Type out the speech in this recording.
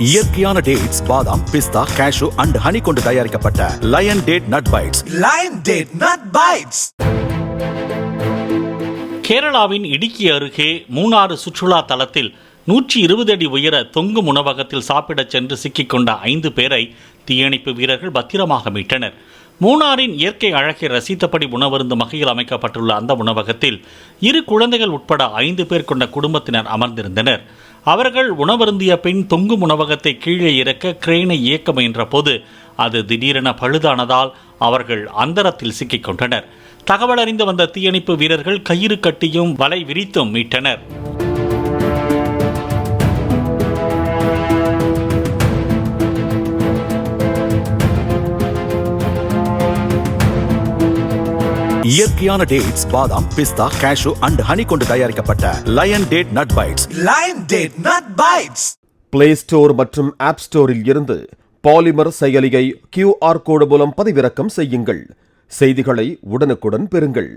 இயற்கையான டேட்ஸ், பாதாம், பிஸ்தா, cash and honey கொண்டு தயாரிக்கப்பட்ட lion date nut bites. Lion date nut bites. கேரளாவின் இடுக்கி அருகே மூணாறு சுற்றுலா தலத்தில் 120 அடி உயர தொங்கும் உணவகத்தில் சாப்பிடச் சென்று சிக்கிக்கொண்ட 5 பேரை தீயணைப்பு வீரர்கள் பத்திரமாக மீட்டனர். மூணாறின் இயற்கை அழகை ரசித்தபடி உணவருந்தும் வகையில் அமைக்கப்பட்டுள்ள அந்த உணவகத்தில் 2 குழந்தைகள் உட்பட 5 பேர் கொண்ட குடும்பத்தினர் அமர்ந்திருந்தனர். அவர்கள் உணவருந்திய பின் தொங்கும் உணவகத்தை கீழே இறக்க கிரேனை இயக்க முயன்ற போது அது திடீரென பழுதானதால் அவர்கள் அந்தரத்தில் சிக்கிக் கொண்டனர். தகவல் அறிந்து வந்த தீயணைப்பு வீரர்கள் கயிறு கட்டியும் வலை விரித்தும் மீட்டனர். இயற்கையான டேட்ஸ், பாதாம், பிஸ்தா, கேஷு அண்ட் ஹனி கொண்டு தயாரிக்கப்பட்ட lion date nut bites. Lion date nut bites. Play store மற்றும் ஆப் ஸ்டோரில் இருந்து பாலிமர் செயலியை QR கோடு மூலம் பதிவிறக்கம் செய்யுங்கள். செய்திகளை உடனுக்குடன் பெறுங்கள்.